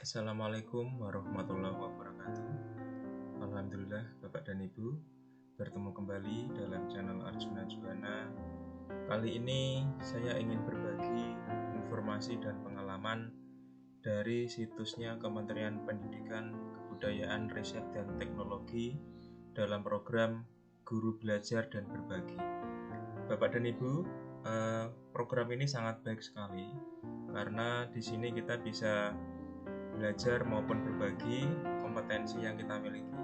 Assalamualaikum warahmatullahi wabarakatuh. Alhamdulillah Bapak dan Ibu bertemu kembali dalam channel Arjuna Juwana. Kali ini saya ingin berbagi informasi dan pengalaman dari situsnya Kementerian Pendidikan, Kebudayaan, Riset, dan Teknologi dalam program Guru Belajar dan Berbagi. Bapak dan Ibu, program ini sangat baik sekali karena di sini kita bisa belajar maupun berbagi kompetensi yang kita miliki.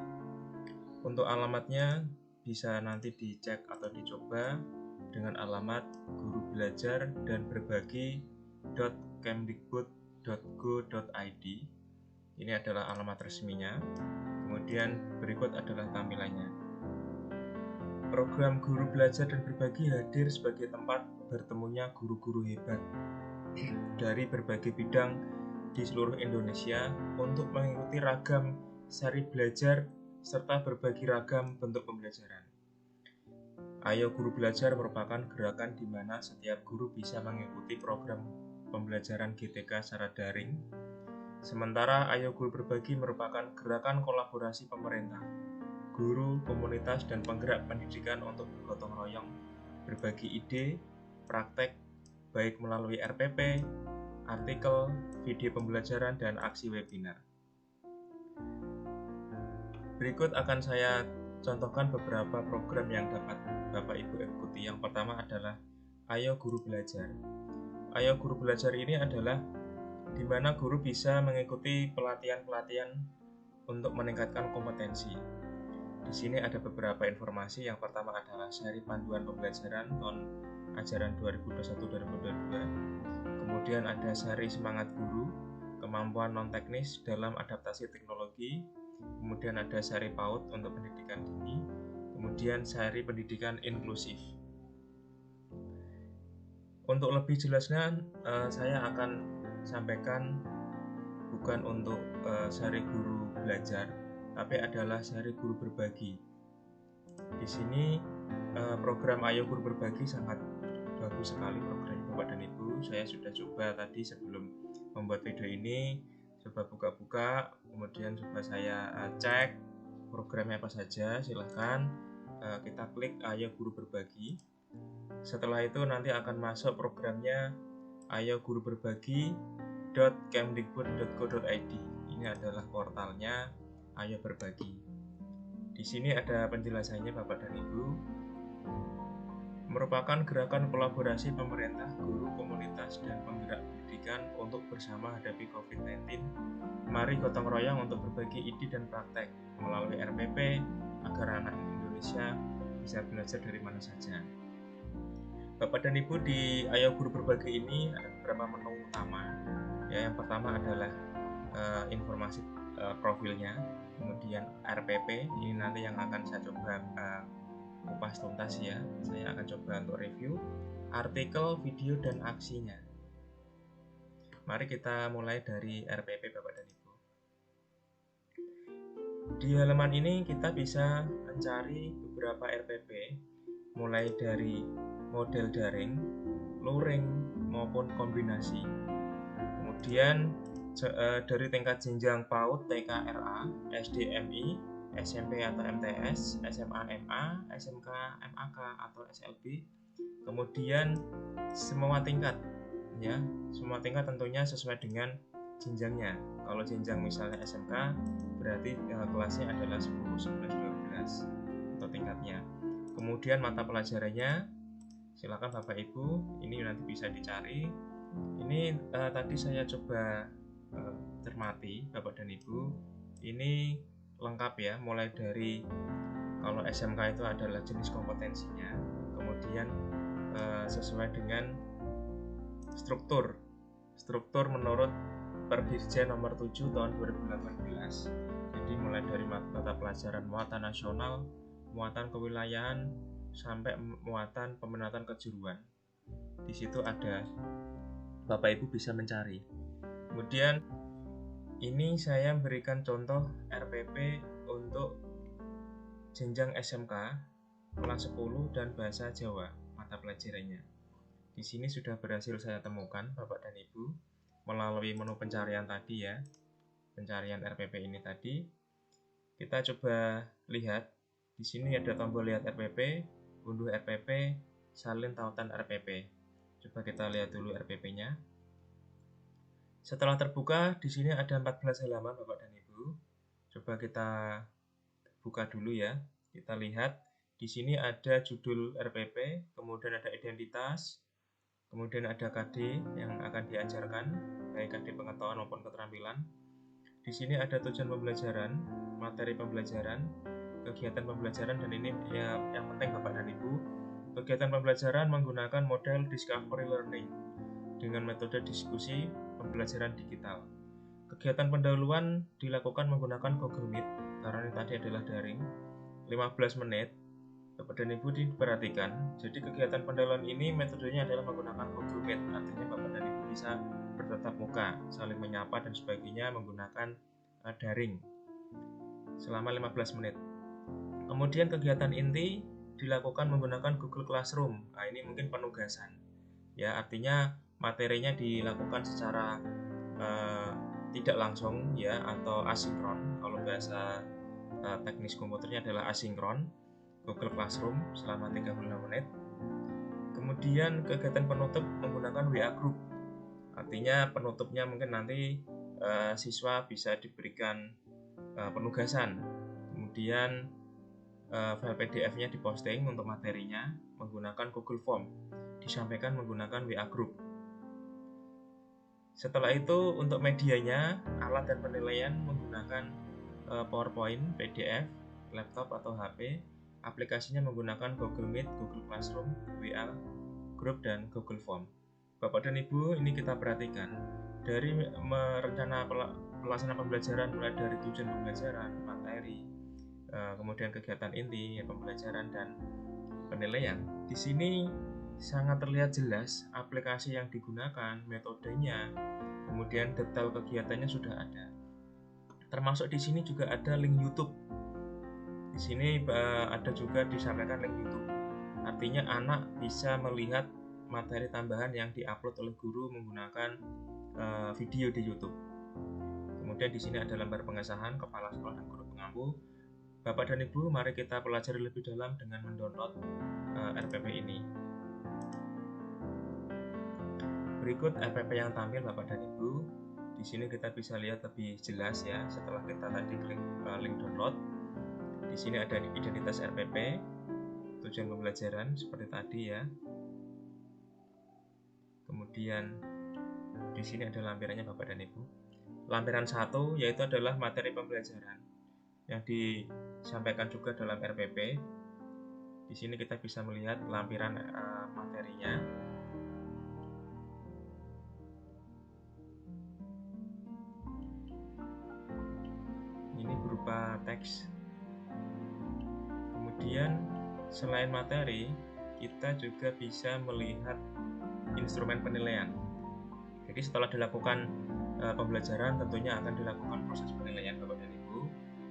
Untuk alamatnya bisa nanti dicek atau dicoba dengan alamat gurubelajar.berbagi.kemdikbud.go.id. Ini adalah alamat resminya. Kemudian berikut adalah tampilannya. Program Guru Belajar dan Berbagi hadir sebagai tempat bertemunya guru-guru hebat dari berbagai bidang di seluruh Indonesia untuk mengikuti ragam seri belajar serta berbagi ragam bentuk pembelajaran. Ayo Guru Belajar merupakan gerakan di mana setiap guru bisa mengikuti program pembelajaran GTK secara daring. Sementara Ayo Guru Berbagi merupakan gerakan kolaborasi pemerintah, guru, komunitas, dan penggerak pendidikan untuk bergotong royong, berbagi ide, praktek, baik melalui RPP, artikel, video pembelajaran, dan aksi webinar. Berikut akan saya contohkan beberapa program yang dapat Bapak Ibu ikuti. Yang pertama adalah Ayo Guru Belajar. Ayo Guru Belajar ini adalah di mana guru bisa mengikuti pelatihan-pelatihan untuk meningkatkan kompetensi. Di sini ada beberapa informasi. Yang pertama adalah seri panduan pembelajaran tahun ajaran 2021-2022. Kemudian ada seri semangat guru, kemampuan non-teknis dalam adaptasi teknologi. Kemudian ada seri PAUD untuk pendidikan dini. Kemudian seri pendidikan inklusif. Untuk lebih jelasnya, saya akan sampaikan bukan untuk seri guru belajar, tapi adalah seri guru berbagi. Di sini program Ayo Guru Berbagi sangat bagus sekali program Bapak dan Ibu. Saya sudah coba tadi sebelum membuat video ini, coba buka-buka, kemudian coba saya cek programnya apa saja. Silahkan kita klik Ayo Guru Berbagi. Setelah itu nanti akan masuk programnya Ayo Guru Berbagi.kemdikbud.go.id. Ini adalah portalnya Ayo Berbagi. Di sini ada penjelasannya Bapak dan Ibu. Merupakan gerakan kolaborasi pemerintah, guru, komunitas, dan penggerak pendidikan untuk bersama hadapi COVID-19. Mari gotong royong untuk berbagi ide dan praktek melalui RPP agar anak Indonesia bisa belajar dari mana saja. Bapak dan Ibu, di Ayo Guru Berbagi ini ada beberapa menu utama. Ya, yang pertama adalah informasi profilnya, kemudian RPP, ini nanti yang akan saya coba kupas tuntas ya. Saya akan coba untuk review artikel, video, dan aksinya. Mari kita mulai dari RPP Bapak dan Ibu. Di halaman ini kita bisa mencari beberapa RPP mulai dari model daring, luring, maupun kombinasi. Kemudian dari tingkat jenjang PAUD, TK, RA, SD, MI, SMP atau MTS, SMA, MA, SMK, MAK atau SLB. Kemudian semua tingkat ya, semua tingkat tentunya sesuai dengan jenjangnya. Kalau jenjang misalnya SMK berarti kelasnya adalah 10, 11, 12 atau tingkatnya. Kemudian mata pelajarannya, silakan Bapak Ibu, ini nanti bisa dicari. Ini tadi saya coba cermati Bapak dan Ibu. Ini lengkap ya, mulai dari kalau SMK itu adalah jenis kompetensinya, kemudian sesuai dengan struktur menurut Perdirjen nomor 7 tahun 2018. Jadi mulai dari mata pelajaran muatan nasional, muatan kewilayahan, sampai muatan peminatan kejuruan. Di situ ada, Bapak Ibu bisa mencari. Kemudian ini saya berikan contoh RPP untuk jenjang SMK kelas 10 dan bahasa Jawa mata pelajarannya. Di sini sudah berhasil saya temukan Bapak dan Ibu melalui menu pencarian tadi ya. Pencarian RPP ini tadi. Kita coba lihat. Di sini ada tombol lihat RPP, unduh RPP, salin tautan RPP. Coba kita lihat dulu RPP-nya. Setelah terbuka, di sini ada 14 halaman Bapak dan Ibu. Coba kita buka dulu ya. Kita lihat di sini ada judul RPP, kemudian ada identitas, kemudian ada KD yang akan diajarkan, baik KD pengetahuan maupun keterampilan. Di sini ada tujuan pembelajaran, materi pembelajaran, kegiatan pembelajaran, dan ini ya yang penting Bapak dan Ibu. Kegiatan pembelajaran menggunakan model discovery learning dengan metode diskusi pembelajaran digital. Kegiatan pendahuluan dilakukan menggunakan Google Meet, karena ini tadi adalah daring, 15 menit. Bapak dan Ibu diperhatikan, jadi kegiatan pendahuluan ini metodenya adalah menggunakan Google Meet, artinya Bapak dan Ibu bisa bertatap muka, saling menyapa dan sebagainya menggunakan daring selama 15 menit. Kemudian kegiatan inti dilakukan menggunakan Google Classroom. Nah, ini mungkin penugasan. Ya, artinya materinya dilakukan secara tidak langsung ya atau asinkron. Kalau bahasa teknis komputernya adalah asinkron. Google Classroom selama 36 menit. Kemudian kegiatan penutup menggunakan WA Group. Artinya penutupnya mungkin nanti siswa bisa diberikan penugasan. Kemudian file PDF-nya diposting untuk materinya menggunakan Google Form. Disampaikan menggunakan WA Group. Setelah itu untuk medianya, alat dan penilaian menggunakan PowerPoint, PDF, laptop atau HP. Aplikasinya menggunakan Google Meet, Google Classroom, WA Group, dan Google Form. Bapak dan Ibu, ini kita perhatikan dari merencana pelaksanaan pembelajaran mulai dari tujuan pembelajaran, materi, kemudian kegiatan inti, pembelajaran dan penilaian. Di sini sangat terlihat jelas aplikasi yang digunakan, metodenya, kemudian detail kegiatannya sudah ada. Termasuk di sini juga ada link YouTube. Di sini ada juga disampaikan link YouTube. Artinya anak bisa melihat materi tambahan yang diupload oleh guru menggunakan video di YouTube. Kemudian di sini ada lembar pengesahan kepala sekolah dan guru pengampu. Bapak dan Ibu, mari kita pelajari lebih dalam dengan mendownload RPP ini. Berikut RPP yang tampil Bapak dan Ibu. Di sini kita bisa lihat lebih jelas ya setelah kita tadi klik link download. Di sini ada identitas RPP, tujuan pembelajaran seperti tadi ya. Kemudian di sini ada lampirannya Bapak dan Ibu. Lampiran 1 yaitu adalah materi pembelajaran yang disampaikan juga dalam RPP. Di sini kita bisa melihat lampiran materinya. Ini berupa teks. Kemudian selain materi, kita juga bisa melihat instrumen penilaian. Jadi setelah dilakukan pembelajaran tentunya akan dilakukan proses penilaian Bapak dan Ibu.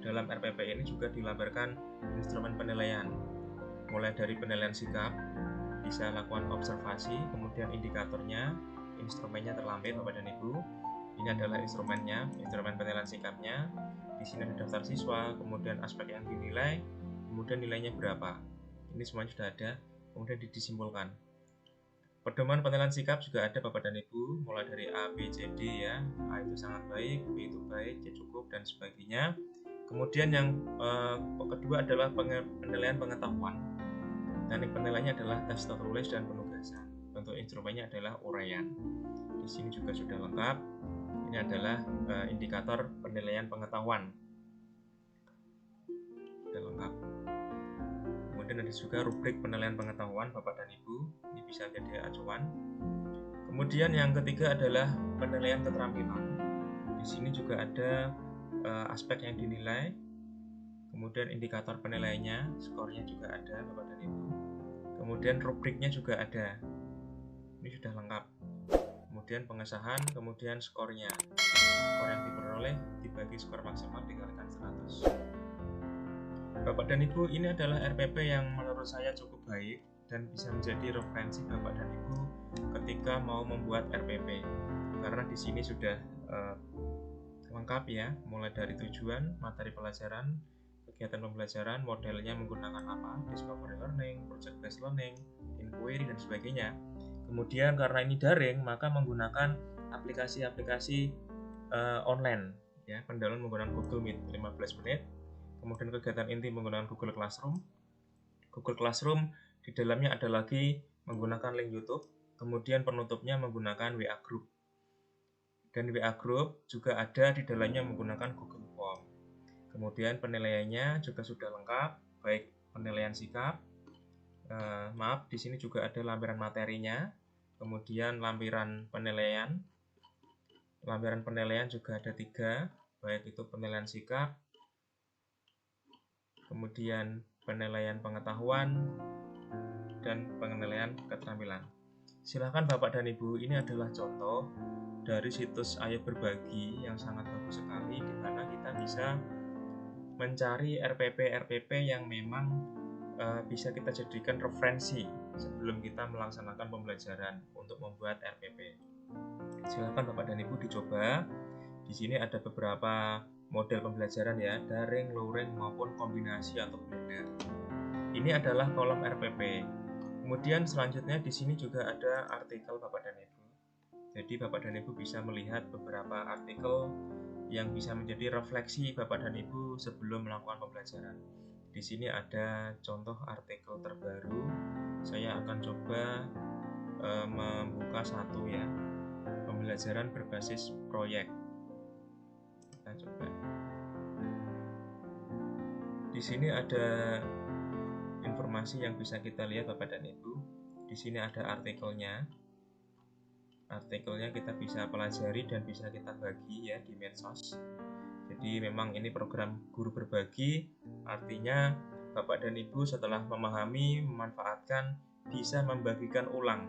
Dalam RPP ini juga dilampiran instrumen penilaian. Mulai dari penilaian sikap, bisa lakukan observasi, kemudian indikatornya, instrumennya terlampir Bapak dan Ibu. Ini adalah instrumennya, instrumen penilaian sikapnya. Di sini ada daftar siswa, kemudian aspek yang dinilai, kemudian nilainya berapa. Ini semuanya sudah ada, kemudian disimpulkan. Pedoman penilaian sikap juga ada Bapak dan Ibu, mulai dari A, B, C, D ya. A itu sangat baik, B itu baik, C cukup, dan sebagainya. Kemudian yang kedua adalah penilaian pengetahuan. Teknik penilaiannya adalah tes tertulis dan penugasan. Bentuk instrumennya adalah uraian. Di sini juga sudah lengkap. Ini adalah indikator penilaian pengetahuan. Sudah lengkap. Kemudian ada juga rubrik penilaian pengetahuan Bapak dan Ibu. Ini bisa jadi acuan. Kemudian yang ketiga adalah penilaian keterampilan. Di sini juga ada aspek yang dinilai. Kemudian indikator penilaiannya, skornya juga ada Bapak dan Ibu. Kemudian rubriknya juga ada. Ini sudah lengkap. Kemudian pengesahan, kemudian skornya. Skor yang diperoleh dibagi skor maksimal dikalikan 100. Bapak dan Ibu, ini adalah RPP yang menurut saya cukup baik dan bisa menjadi referensi Bapak dan Ibu ketika mau membuat RPP, karena di sini sudah lengkap ya, mulai dari tujuan, materi pelajaran, kegiatan pembelajaran, modelnya menggunakan apa, discovery learning, project based learning, inquiry, dan sebagainya. Kemudian karena ini daring, maka menggunakan aplikasi-aplikasi online ya, pendahuluan menggunakan Google Meet 15 menit. Kemudian kegiatan inti menggunakan Google Classroom. Google Classroom di dalamnya ada lagi menggunakan link YouTube. Kemudian penutupnya menggunakan WA Group. Dan WA Group juga ada di dalamnya menggunakan Google Form. Kemudian penilaiannya juga sudah lengkap, baik penilaian sikap. Maaf, di sini juga ada lampiran materinya. Kemudian lampiran penilaian. Lampiran penilaian juga ada 3, baik itu penilaian sikap, kemudian penilaian pengetahuan, dan penilaian keterampilan. Silakan Bapak dan Ibu, ini adalah contoh dari situs Ayo Berbagi yang sangat bagus sekali, di mana kita bisa mencari RPP yang memang bisa kita jadikan referensi sebelum kita melaksanakan pembelajaran untuk membuat RPP. Silakan Bapak dan Ibu dicoba. Di sini ada beberapa model pembelajaran ya, daring, luring maupun kombinasi atau blended. Ini adalah kolom RPP. Kemudian selanjutnya di sini juga ada artikel Bapak dan Ibu. Jadi Bapak dan Ibu bisa melihat beberapa artikel yang bisa menjadi refleksi Bapak dan Ibu sebelum melakukan pembelajaran. Di sini ada contoh artikel terbaru. Saya akan coba membuka satu ya, pembelajaran berbasis proyek. Kita coba. Di sini ada informasi yang bisa kita lihat Bapak dan Ibu. Di sini ada artikelnya. Artikelnya kita bisa pelajari dan bisa kita bagi ya di medsos. Jadi memang ini program guru berbagi, artinya Bapak dan Ibu setelah memahami, memanfaatkan, bisa membagikan ulang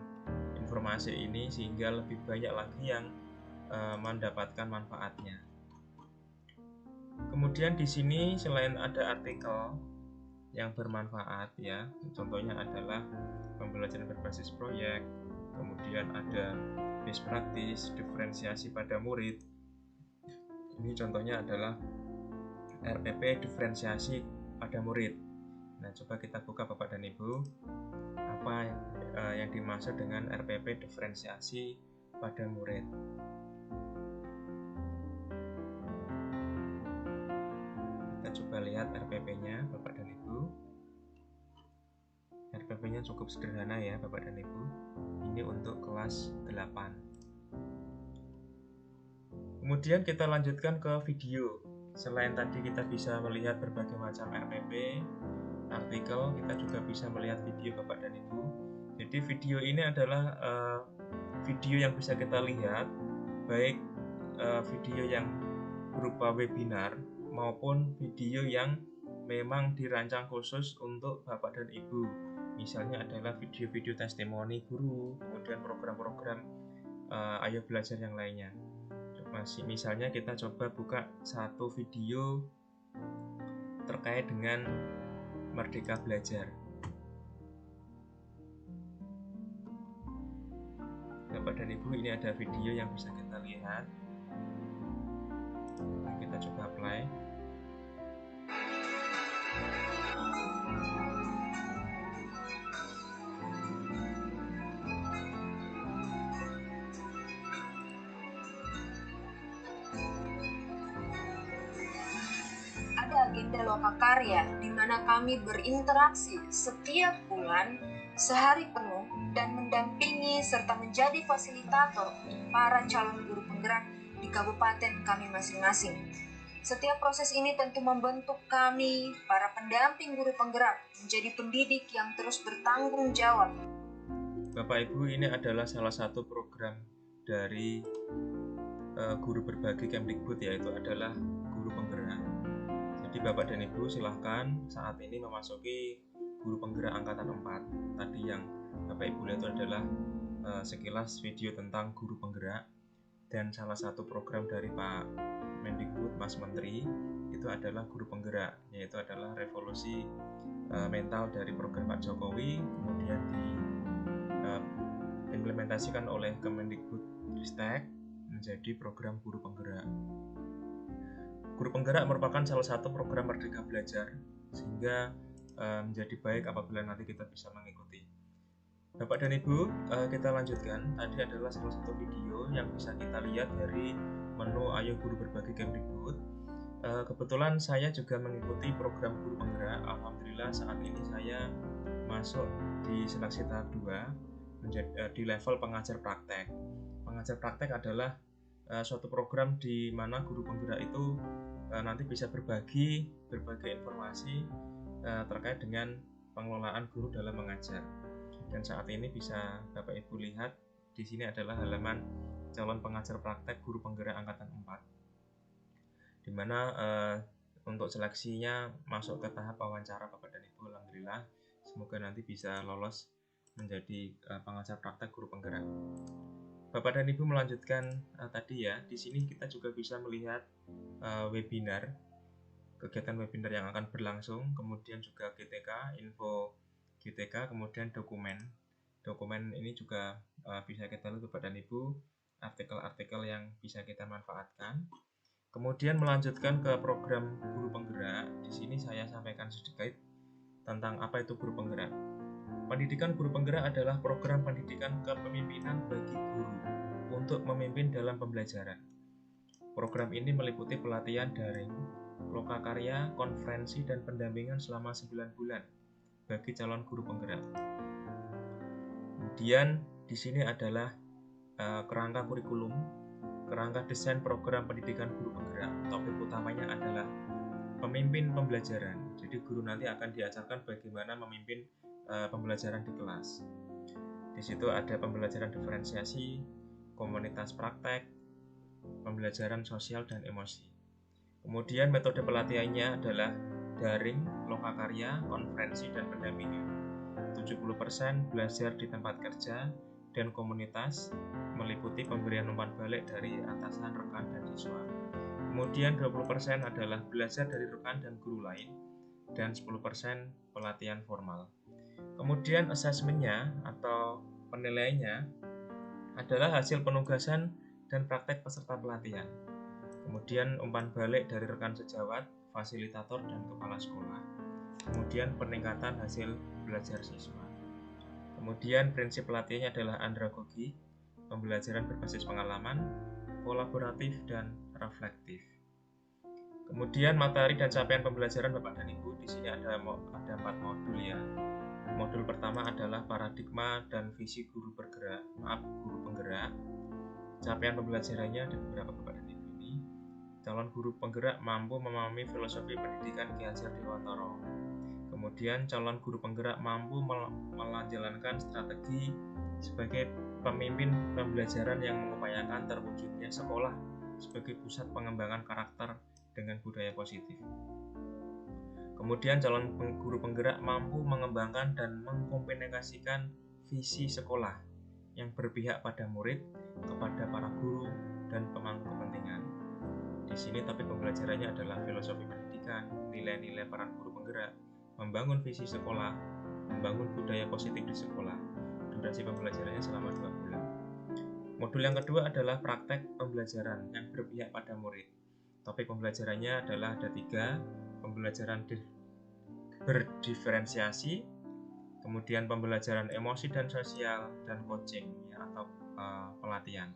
informasi ini sehingga lebih banyak lagi yang mendapatkan manfaatnya. Kemudian di sini selain ada artikel yang bermanfaat ya, contohnya adalah pembelajaran berbasis proyek, kemudian ada best practice, diferensiasi pada murid. Ini contohnya adalah RPP diferensiasi pada murid. Nah, coba kita buka Bapak dan Ibu, apa yang dimaksud dengan RPP diferensiasi pada murid. Kita coba lihat RPP-nya Bapak dan Ibu. RPP-nya cukup sederhana ya Bapak dan Ibu. Ini untuk kelas 8. Kemudian kita lanjutkan ke video. Selain tadi kita bisa melihat berbagai macam RPP, artikel, kita juga bisa melihat video Bapak dan Ibu. Jadi video ini adalah video yang bisa kita lihat, baik video yang berupa webinar maupun video yang memang dirancang khusus untuk Bapak dan Ibu. Misalnya adalah video-video testimoni guru, kemudian program-program Ayo Belajar yang lainnya. Misalnya kita coba buka satu video terkait dengan Merdeka Belajar. Bapak dan Ibu, ini ada video yang bisa kita lihat. Kita coba apply. Agenda Lokakarya di mana kami berinteraksi setiap bulan sehari penuh dan mendampingi serta menjadi fasilitator para calon guru penggerak di kabupaten kami masing-masing. Setiap proses ini tentu membentuk kami, para pendamping guru penggerak, menjadi pendidik yang terus bertanggung jawab. Bapak Ibu, ini adalah salah satu program dari guru berbagi Kemdikbud, yaitu adalah guru penggerak. Jadi Bapak dan Ibu silahkan saat ini memasuki guru penggerak angkatan 4. Tadi yang Bapak Ibu lihat itu adalah sekilas video tentang guru penggerak, dan salah satu program dari Pak Mendikbud, Mas Menteri, itu adalah guru penggerak, yaitu adalah revolusi mental dari program Pak Jokowi, kemudian diimplementasikan oleh Kemendikbudristek menjadi program guru penggerak. Guru penggerak merupakan salah satu program Merdeka Belajar, sehingga menjadi baik apabila nanti kita bisa mengikuti. Bapak dan Ibu, kita lanjutkan. Tadi adalah salah satu video yang bisa kita lihat dari menu Ayo Guru Berbagi Kemdikbud. Kebetulan saya juga mengikuti program guru penggerak. Alhamdulillah saat ini saya masuk di seleksi tahap 2 di level pengajar praktek. Pengajar praktek adalah suatu program di mana guru penggerak itu nanti bisa berbagi informasi terkait dengan pengelolaan guru dalam mengajar. Dan saat ini bisa Bapak Ibu lihat di sini adalah halaman calon pengajar praktek guru penggerak angkatan 4, di mana untuk seleksinya masuk ke tahap wawancara Bapak dan Ibu. Alhamdulillah, semoga nanti bisa lolos menjadi pengajar praktek guru penggerak. Bapak dan Ibu melanjutkan tadi ya, di sini kita juga bisa melihat webinar, kegiatan webinar yang akan berlangsung, kemudian juga GTK, info GTK, kemudian dokumen ini juga bisa kita lihat Bapak dan Ibu, artikel-artikel yang bisa kita manfaatkan. Kemudian melanjutkan ke program guru penggerak. Di sini saya sampaikan sedikit tentang apa itu guru penggerak. Pendidikan guru penggerak adalah program pendidikan kepemimpinan bagi guru untuk memimpin dalam pembelajaran. Program ini meliputi pelatihan daring, lokakarya, konferensi, dan pendampingan selama 9 bulan bagi calon guru penggerak. Kemudian di sini adalah kerangka kurikulum, kerangka desain program pendidikan guru penggerak. Topik utamanya adalah pemimpin pembelajaran. Jadi guru nanti akan diajarkan bagaimana memimpin pembelajaran di kelas. Di situ ada pembelajaran diferensiasi, komunitas praktek, pembelajaran sosial dan emosi. Kemudian metode pelatihannya adalah daring, lokakarya, konferensi, dan pendampingan. 70% belajar di tempat kerja dan komunitas, meliputi pemberian umpan balik dari atasan, rekan, dan siswa. Kemudian 20% adalah belajar dari rekan dan guru lain, dan 10% pelatihan formal. Kemudian asesmennya atau penilaiannya adalah hasil penugasan dan praktek peserta pelatihan. Kemudian umpan balik dari rekan sejawat, fasilitator, dan kepala sekolah. Kemudian peningkatan hasil belajar siswa. Kemudian prinsip pelatihannya adalah andragogi, pembelajaran berbasis pengalaman, kolaboratif, dan reflektif. Kemudian materi dan capaian pembelajaran Bapak dan Ibu, di sini ada 4 modul ya. Modul pertama adalah paradigma dan visi guru penggerak. Capaian pembelajarannya ada beberapa Bapak dan Ibu ini. Calon guru penggerak mampu memahami filosofi pendidikan Ki Hajar Dewantara. Kemudian calon guru penggerak mampu menjalankan strategi sebagai pemimpin pembelajaran yang mengupayakan terwujudnya sekolah sebagai pusat pengembangan karakter dengan budaya positif. Kemudian calon guru penggerak mampu mengembangkan dan mengkomunikasikan visi sekolah yang berpihak pada murid, kepada para guru, dan pemangku kepentingan. Di sini topik pembelajarannya adalah filosofi pendidikan, nilai-nilai peran guru penggerak, membangun visi sekolah, membangun budaya positif di sekolah. Durasi pembelajarannya selama 2 bulan. Modul yang kedua adalah praktek pembelajaran yang berpihak pada murid. Topik pembelajarannya adalah ada 3, pembelajaran berdiferensiasi, kemudian pembelajaran emosi dan sosial, dan coaching ya, atau pelatihan.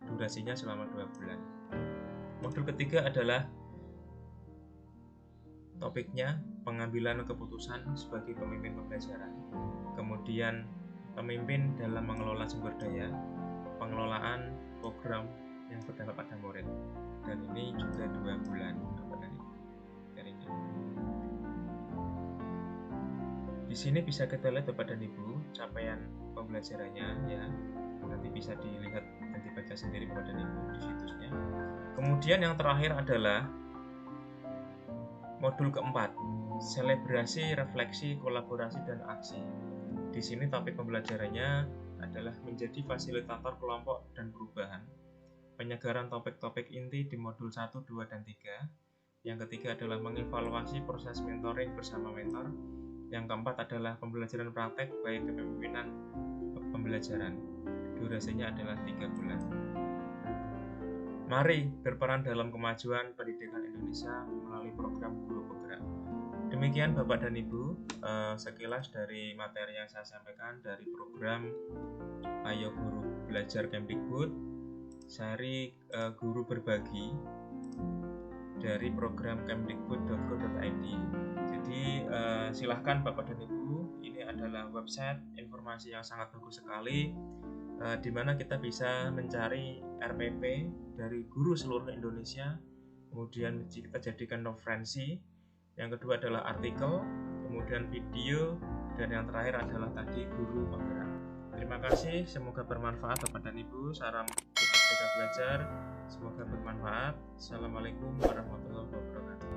Durasinya selama 2 bulan. Modul ketiga adalah topiknya pengambilan keputusan sebagai pemimpin pembelajaran, kemudian pemimpin dalam mengelola sumber daya, pengelolaan program yang berdampak pada murid, dan ini juga 2 bulan dari ini. Di sini bisa kita lihat Bapak dan Ibu capaian pembelajarannya ya, nanti bisa dilihat dan dibaca sendiri Bapak dan Ibu di situsnya. Kemudian yang terakhir adalah modul keempat, selebrasi, refleksi, kolaborasi, dan aksi. Di sini topik pembelajarannya adalah menjadi fasilitator kelompok dan perubahan. Penyegaran topik-topik inti di modul 1, 2, dan 3. Yang ketiga adalah mengevaluasi proses mentoring bersama mentor. Yang keempat adalah pembelajaran praktek baik kepemimpinan pembelajaran. durasinya adalah 3 bulan. Mari berperan dalam kemajuan pendidikan Indonesia melalui program Guru Penggerak. Demikian Bapak dan Ibu, sekilas dari materi yang saya sampaikan dari program Ayo Guru Belajar Kemdikbud, seri Guru Berbagi dari program kemdikbud.go.id. Jadi silahkan Bapak dan Ibu, ini adalah website informasi yang sangat bagus sekali, di mana kita bisa mencari RPP dari guru seluruh Indonesia, kemudian kita jadikan referensi. Yang kedua adalah artikel, kemudian video, dan yang terakhir adalah tadi Guru Penggerak. Terima kasih, semoga bermanfaat Bapak dan Ibu. Salam Kita Jaga Belajar, semoga bermanfaat. Assalamualaikum warahmatullahi wabarakatuh.